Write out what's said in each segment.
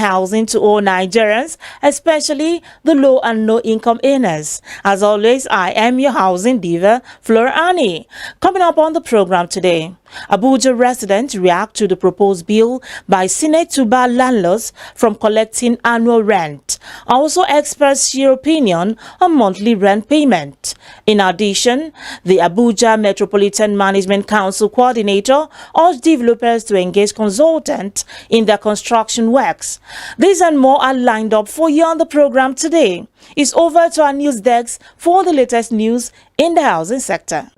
housing to all Nigerians, especially the low and no income earners. As always, I am your housing diva, Florani. Coming up on the program today, Abuja residents react to the proposed bill by Senate to bar landlords from collecting annual rent. Also, experts share opinion on monthly rent payment. In addition, the Abuja Metropolitan Management Council coordinator urged developers to engage consultants in their construction works. These and more are lined up for you on the program today. It's over to our news desk for the latest news in the housing sector.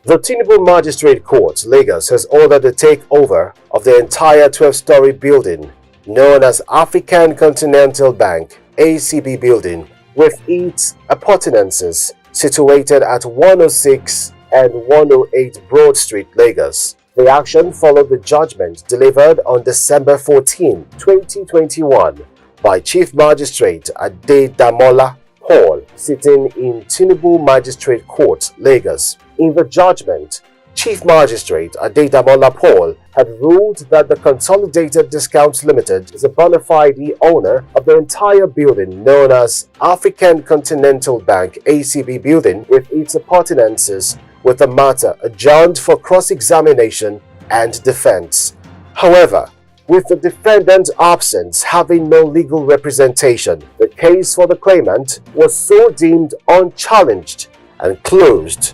The Tinubu Magistrate Court, Lagos, has ordered the takeover of the entire 12-story building known as African Continental Bank (ACB) building with its appurtenances situated at 106 and 108 Broad Street, Lagos. The action followed the judgment delivered on December 14, 2021 by Chief Magistrate Adedamola Paul, sitting in Tinubu Magistrate Court, Lagos. In the judgment, Chief Magistrate Adedamola Paul had ruled that the Consolidated Discounts Limited is a bona fide owner of the entire building known as African Continental Bank (ACB) building with its appurtenances, with the matter adjourned for cross-examination and defense. However, with the defendant's absence having no legal representation, the case for the claimant was so deemed unchallenged and closed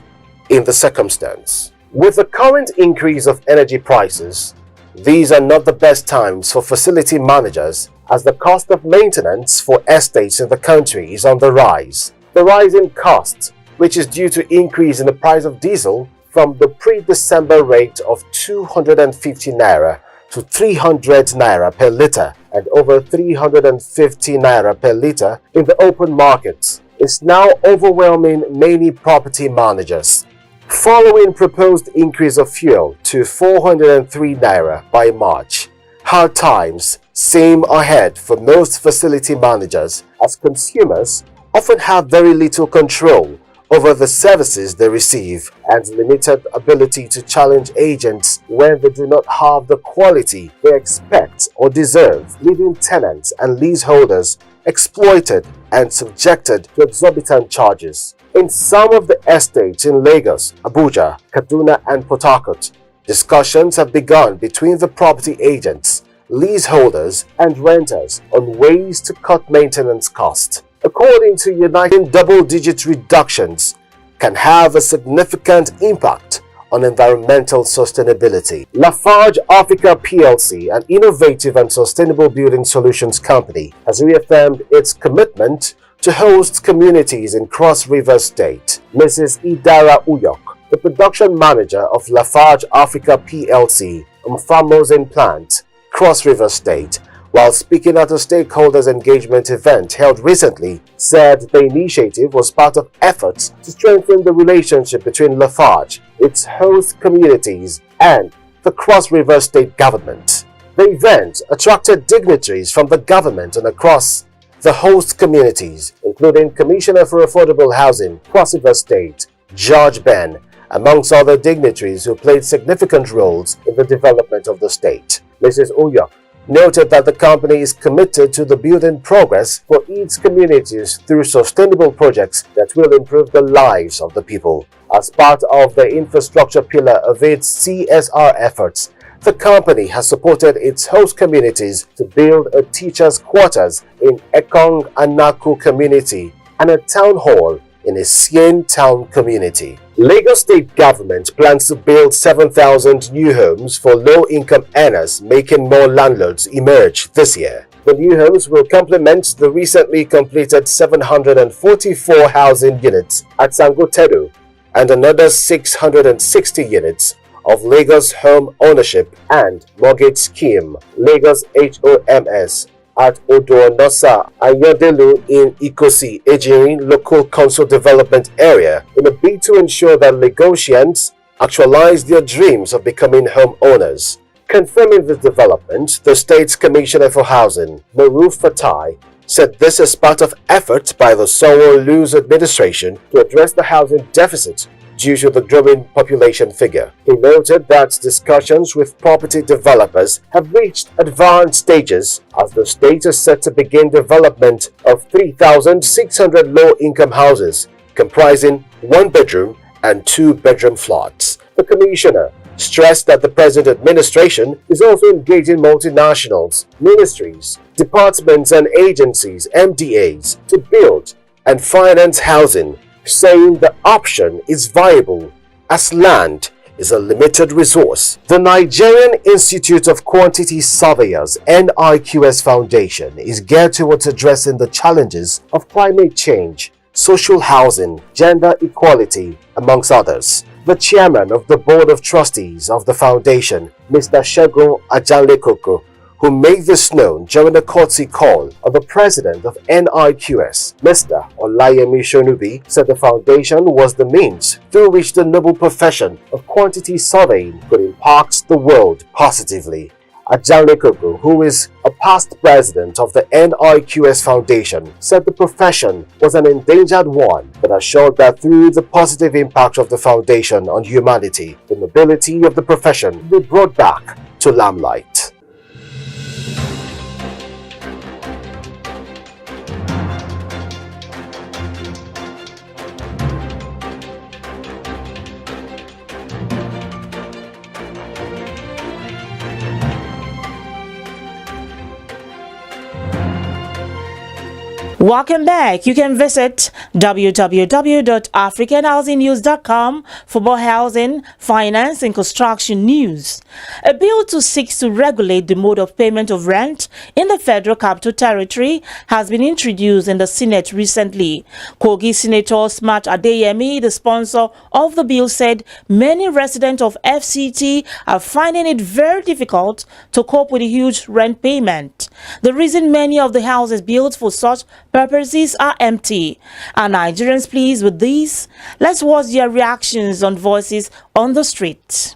in the circumstance. With the current increase of energy prices, these are not the best times for facility managers as the cost of maintenance for estates in the country is on the rise. The rise in costs, which is due to increase in the price of diesel from the pre-December rate of 250 naira to 300 naira per litre and over 350 naira per litre in the open markets, is now overwhelming many property managers. Following proposed increase of fuel to 403 naira by March, hard times seem ahead for most facility managers as consumers often have very little control over the services they receive and limited ability to challenge agents when they do not have the quality they expect or deserve, leaving tenants and leaseholders exploited and subjected to exorbitant charges. In some of the estates in Lagos, Abuja, Kaduna and Port Harcourt, discussions have begun between the property agents, leaseholders and renters on ways to cut maintenance costs. According to United, double-digit reductions can have a significant impact on environmental sustainability. Lafarge Africa plc, an innovative and sustainable building solutions company, has reaffirmed its commitment to host communities in Cross River State. Mrs. Idara Uyok, the production manager of Lafarge Africa plc, Mfamozen plant, Cross River State, while speaking at a stakeholders engagement event held recently, said the initiative was part of efforts to strengthen the relationship between Lafarge, its host communities, and the Cross River State government. The event attracted dignitaries from the government and across the host communities, including Commissioner for Affordable Housing, Cross River State, George Ben, amongst other dignitaries who played significant roles in the development of the state. Mrs. Uyok noted that the company is committed to the building progress for its communities through sustainable projects that will improve the lives of the people. As part of the infrastructure pillar of its CSR efforts, the company has supported its host communities to build a teacher's quarters in Ekong Anaku community and a town hall in a Sien town community. Lagos State government plans to build 7,000 new homes for low-income earners, making more landlords emerge this year. The new homes will complement the recently completed 744 housing units at Sangotedo and another 660 units of Lagos Home Ownership and Mortgage Scheme, Lagos HOMS, at Odonosa Ayodelu in Ikosi, Ejirin Local Council Development Area, in a bid to ensure that Lagosians actualize their dreams of becoming homeowners. Confirming the development, the State's Commissioner for Housing, Maruf Fatai, said this is part of efforts by the Sanwo-Olu's administration to address the housing deficit due to the growing population figure. He noted that discussions with property developers have reached advanced stages as the state is set to begin development of 3,600 low-income houses comprising one-bedroom and two-bedroom flats. The commissioner stressed that the present administration is also engaging multinationals, ministries, departments and agencies, MDAs, to build and finance housing, saying the option is viable as land is a limited resource. The Nigerian Institute of Quantity Surveyors (NIQS) Foundation is geared towards addressing the challenges of climate change, social housing, gender equality, amongst others. The chairman of the Board of Trustees of the foundation, Mr. Segun Ajanlekoko, who made this known during a courtesy call of the president of NIQS, Mr. Olayemi Shonubi, said the foundation was the means through which the noble profession of quantity surveying could impact the world positively. Ajanlekoko, who is a past president of the NIQS Foundation, said the profession was an endangered one, but assured that through the positive impact of the foundation on humanity, the nobility of the profession will be brought back to limelight. Welcome back. You can visit www.africanhousingnews.com for more housing, finance and construction news. A bill to seek to regulate the mode of payment of rent in the Federal Capital Territory has been introduced in the Senate recently. Kogi Senator Smart Adeyemi, the sponsor of the bill, said many residents of FCT are finding it very difficult to cope with the huge rent payment. The reason many of the houses built for such purposes are empty. Are Nigerians pleased with these? Let's watch their reactions on Voices on the Street.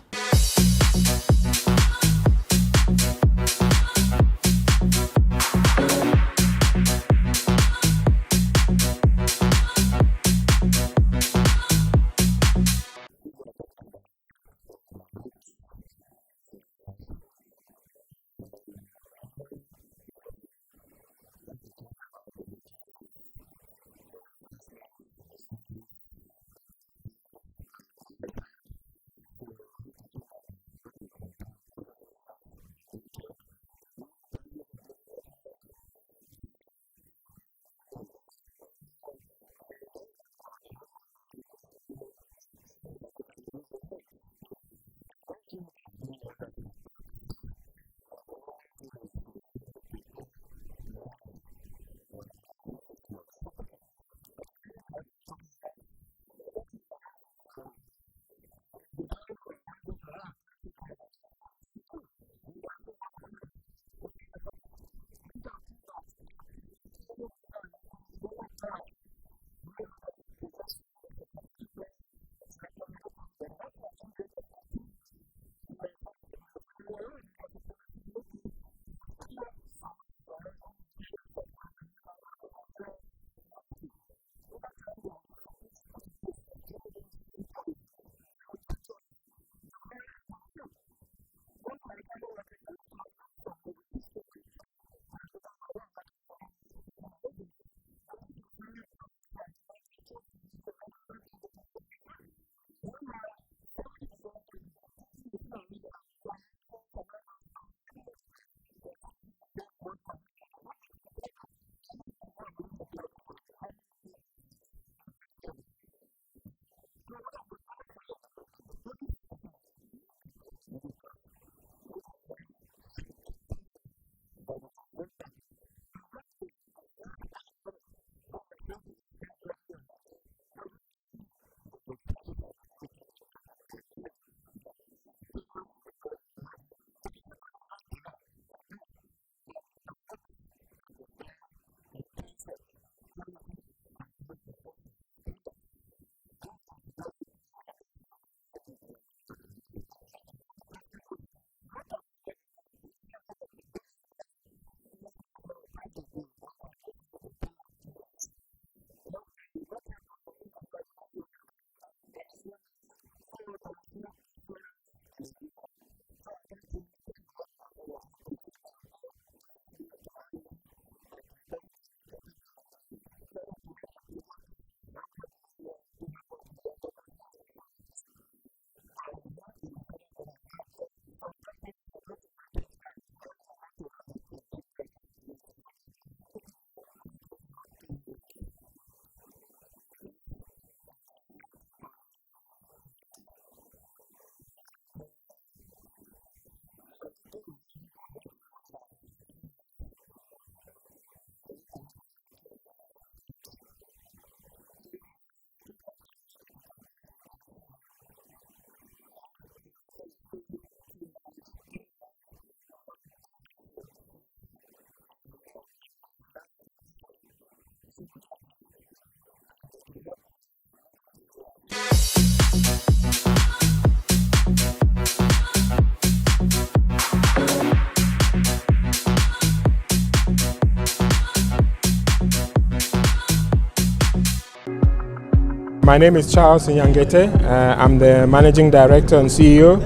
My name is Charles Nyangete. I'm the Managing Director and CEO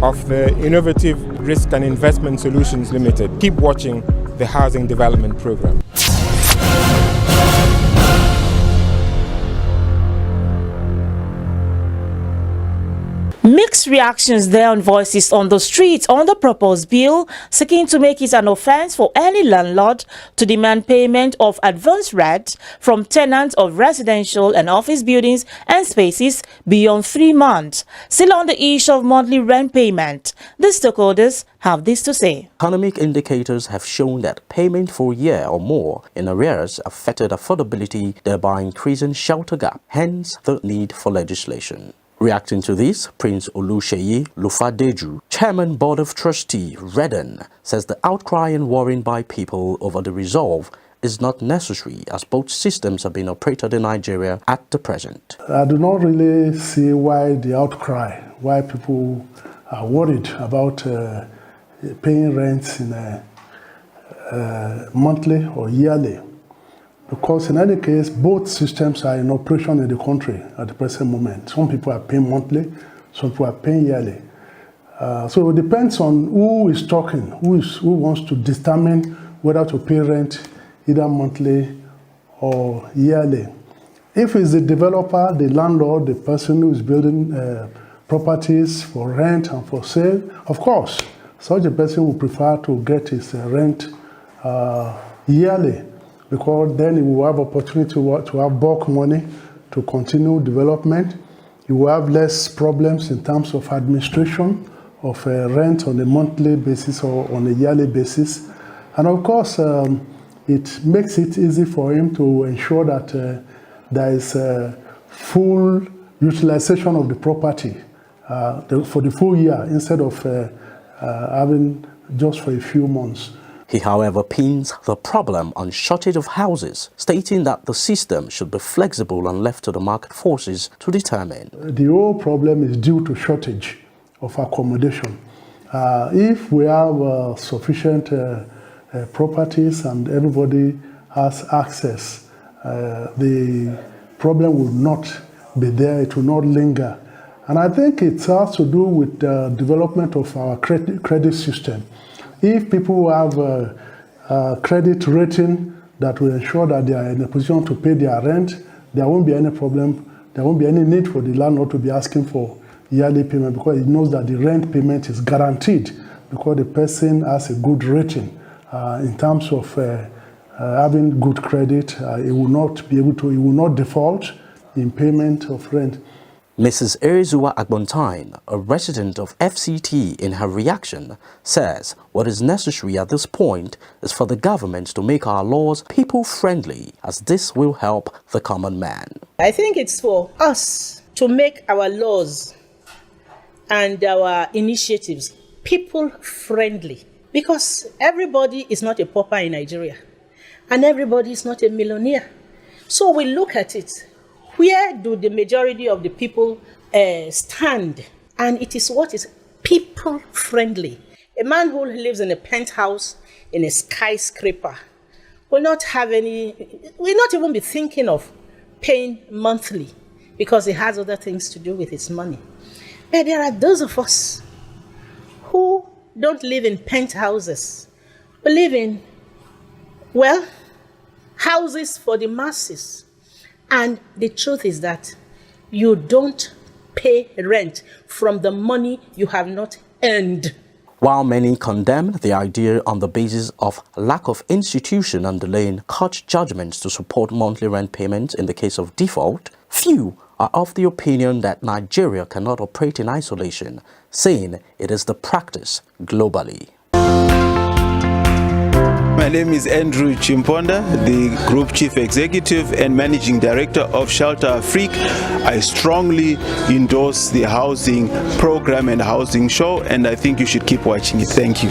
of the Innovative Risk and Investment Solutions Limited. Keep watching the Housing Development Program. Mixed reactions there on voices on the streets on the proposed bill seeking to make it an offence for any landlord to demand payment of advance rent from tenants of residential and office buildings and spaces beyond 3 months. Still on the issue of monthly rent payment, the stakeholders have this to say. Economic indicators have shown that payment for a year or more in arrears affected affordability, thereby increasing shelter gap, hence the need for legislation. Reacting to this, Prince Oluseyi Lufadeju, Chairman Board of Trustee, Redden, says the outcry and worrying by people over the resolve is not necessary as both systems are being operated in Nigeria at the present. I do not really see why the outcry, why people are worried about paying rents in monthly or yearly. Because in any case, both systems are in operation in the country at the present moment. Some people are paying monthly, some people are paying yearly. So it depends on who is talking, who wants to determine whether to pay rent either monthly or yearly. If it's the developer, the landlord, the person who is building properties for rent and for sale, of course, such a person will prefer to get his rent yearly, because then he will have opportunity to have bulk money to continue development. He will have less problems in terms of administration of rent on a monthly basis or on a yearly basis. And of course, it makes it easy for him to ensure that there is full utilization of the property for the full year instead of having just for a few months. He, however, pins the problem on shortage of houses, stating that the system should be flexible and left to the market forces to determine. The whole problem is due to shortage of accommodation. If we have sufficient properties and everybody has access, the problem will not be there, it will not linger. And I think it has to do with the development of our credit system. If people have a credit rating that will ensure that they are in a position to pay their rent, there won't be any problem, there won't be any need for the landlord to be asking for yearly payment, because he knows that the rent payment is guaranteed because the person has a good rating in terms of having good credit. He will not default in payment of rent. Mrs. Erizua Agbontine, a resident of FCT, in her reaction, says what is necessary at this point is for the government to make our laws people-friendly, as this will help the common man. I think it's for us to make our laws and our initiatives people-friendly, because everybody is not a pauper in Nigeria, and everybody is not a millionaire. So we look at it. Where do the majority of the people stand? And it is what is people-friendly. A man who lives in a penthouse, in a skyscraper, will not even be thinking of paying monthly because he has other things to do with his money. But there are those of us who don't live in penthouses, but live in, well, houses for the masses. And the truth is that you don't pay rent from the money you have not earned. While many condemn the idea on the basis of lack of institution and delaying court judgments to support monthly rent payments in the case of default, few are of the opinion that Nigeria cannot operate in isolation, saying it is the practice globally. My name is Andrew Chimponda, the Group Chief Executive and Managing Director of Shelter Afrique. I strongly endorse the housing program and housing show, and I think you should keep watching it. Thank you.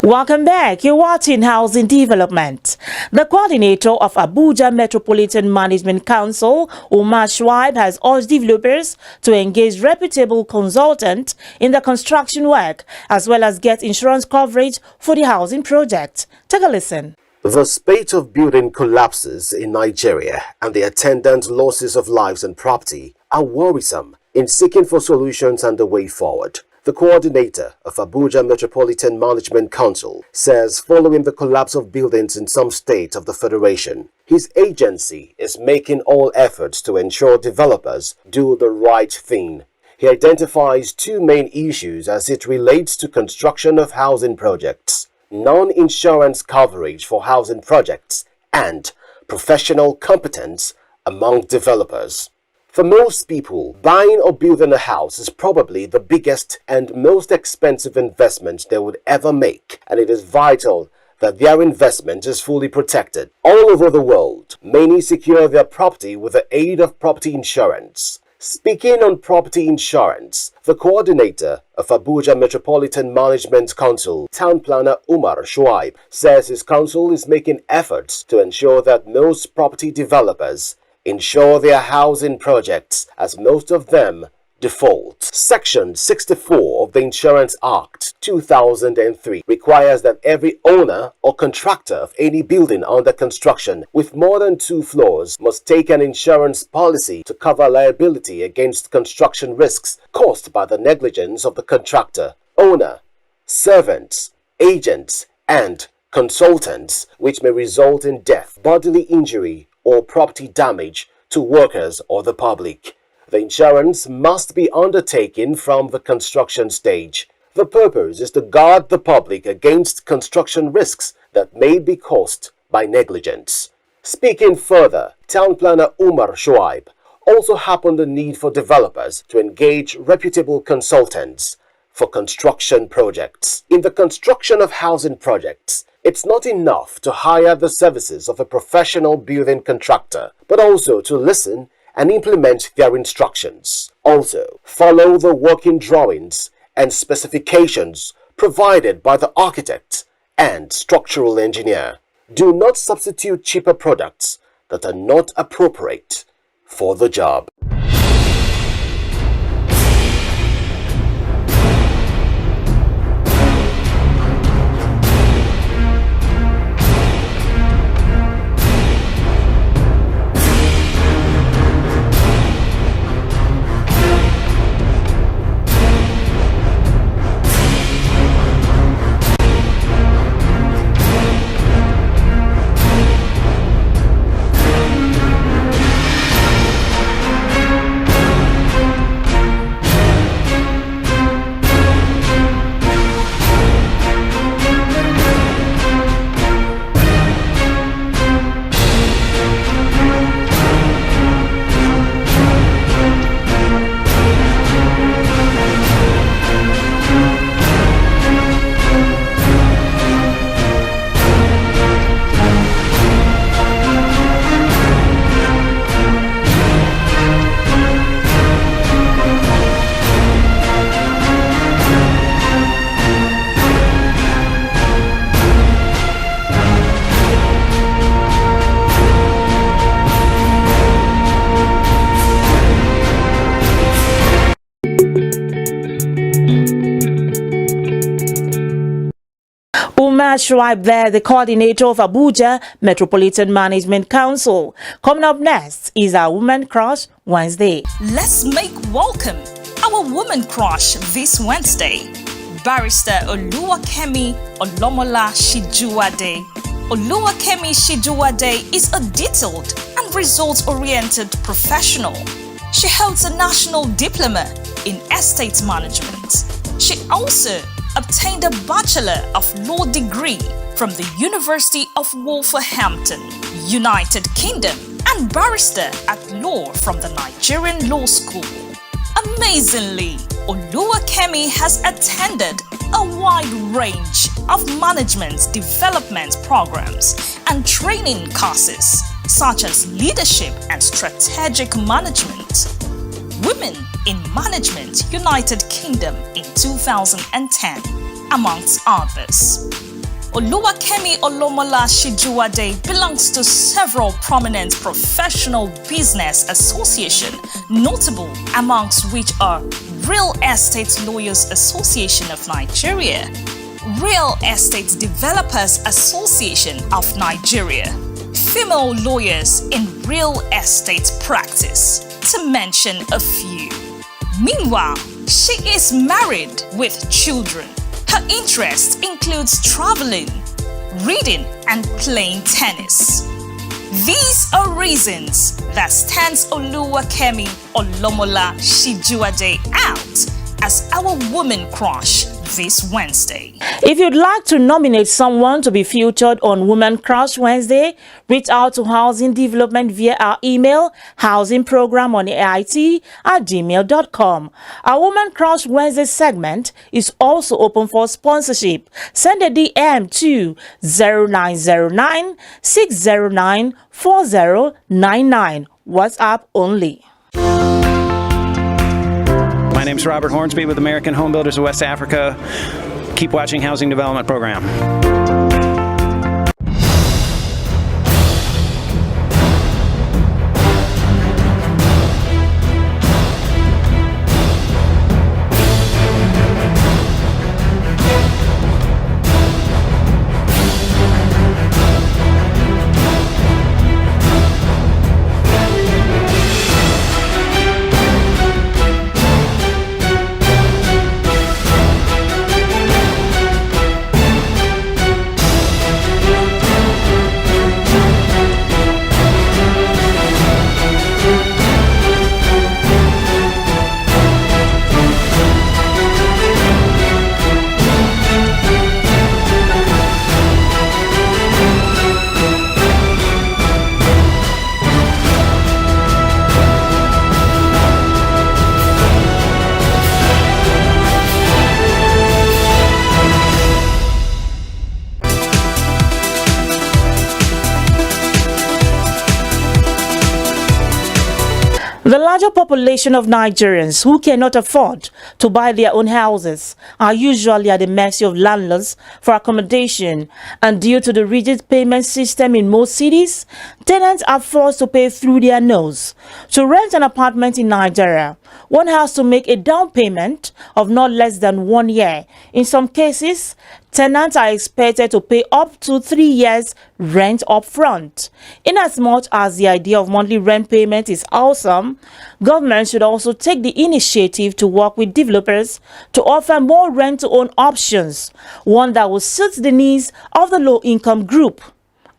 Welcome back. You're watching Housing Development. The coordinator of Abuja Metropolitan Management Council, Umar Shuaib, has urged developers to engage reputable consultants in the construction work as well as get insurance coverage for the housing project. Take a listen. The spate of building collapses in Nigeria and the attendant losses of lives and property are worrisome. In seeking for solutions and the way forward, the coordinator of Abuja Metropolitan Management Council says following the collapse of buildings in some states of the Federation, his agency is making all efforts to ensure developers do the right thing. He identifies two main issues as it relates to construction of housing projects: non-insurance coverage for housing projects and professional competence among developers. For most people, buying or building a house is probably the biggest and most expensive investment they would ever make, and it is vital that their investment is fully protected. All over the world, many secure their property with the aid of property insurance. Speaking on property insurance, the coordinator of Abuja Metropolitan Management Council, Town Planner Umar Shuaib, says his council is making efforts to ensure that most property developers insure their housing projects, as most of them default. Section 64 of the Insurance Act 2003 requires that every owner or contractor of any building under construction with more than 2 floors must take an insurance policy to cover liability against construction risks caused by the negligence of the contractor, owner, servants, agents, and consultants, which may result in death, bodily injury, or property damage to workers or the public. The insurance must be undertaken from the construction stage. The purpose is to guard the public against construction risks that may be caused by negligence. Speaking further, Town Planner Umar Shuaib also harped the need for developers to engage reputable consultants for construction projects. In the construction of housing projects, it's not enough to hire the services of a professional building contractor, but also to listen and implement their instructions. Also, follow the working drawings and specifications provided by the architect and structural engineer. Do not substitute cheaper products that are not appropriate for the job. Umar Shuaib there, the coordinator of Abuja Metropolitan Management Council. Coming up next is our Woman Crush Wednesday. Let's make welcome our Woman Crush this Wednesday. Barrister Oluwakemi Olomola Shijuade. Oluwakemi Shijuade is a detailed and results-oriented professional. She holds a national diploma in estate management. She also obtained a Bachelor of Law degree from the University of Wolverhampton, United Kingdom, and Barrister at Law from the Nigerian Law School. Amazingly, Oluwakemi has attended a wide range of management development programs and training courses such as leadership and strategic management. Women in Management, United Kingdom in 2010, amongst others. Oluwakemi Olomola Shijuade belongs to several prominent professional business associations, notable amongst which are Real Estate Lawyers Association of Nigeria, Real Estate Developers Association of Nigeria, Female Lawyers in Real Estate Practice, to mention a few. Meanwhile, she is married with children. Her interest includes traveling, reading, and playing tennis. These are reasons that stands Oluwakemi Olomola Shijuade out as our woman crush this Wednesday. If you'd like to nominate someone to be featured on Women Crush Wednesday, reach out to Housing Development via our email, housingprogramonait@gmail.com. Our Women Crush Wednesday segment is also open for sponsorship. Send a DM to 0909 609 4099. WhatsApp only. My name's Robert Hornsby with American Home Builders of West Africa. Keep watching Housing Development Program. The larger population of Nigerians who cannot afford to buy their own houses are usually at the mercy of landlords for accommodation, and due to the rigid payment system in most cities, tenants are forced to pay through their nose. To rent an apartment in Nigeria, one has to make a down payment of not less than 1 year. In some cases, tenants are expected to pay up to 3 years rent up front. Inasmuch as the idea of monthly rent payment is awesome, government should also take the initiative to work with developers to offer more rent-to-own options, one that will suit the needs of the low-income group.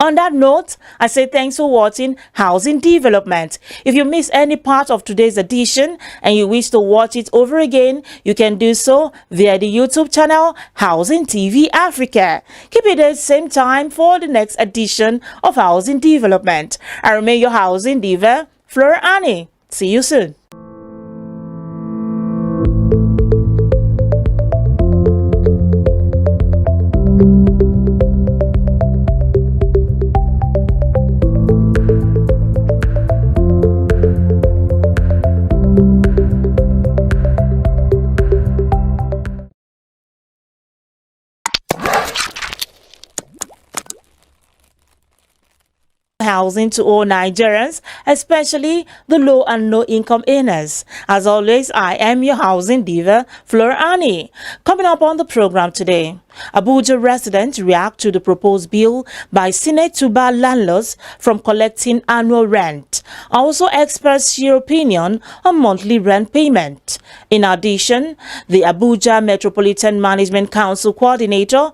On that note, I say thanks for watching Housing Development. If you miss any part of today's edition and you wish to watch it over again, you can do so via the YouTube channel Housing TV Africa. Keep it at the same time for the next edition of Housing Development. I remain your housing diva, Flora Annie. See you soon. Housing to all Nigerians, especially the low and no income earners. As always, I am your housing diva, Flora Annie. Coming up on the program today, Abuja residents react to the proposed bill by Senate to bar landlords from collecting annual rent. Also, experts share opinion on monthly rent payment. In addition, the Abuja Metropolitan Management Council coordinator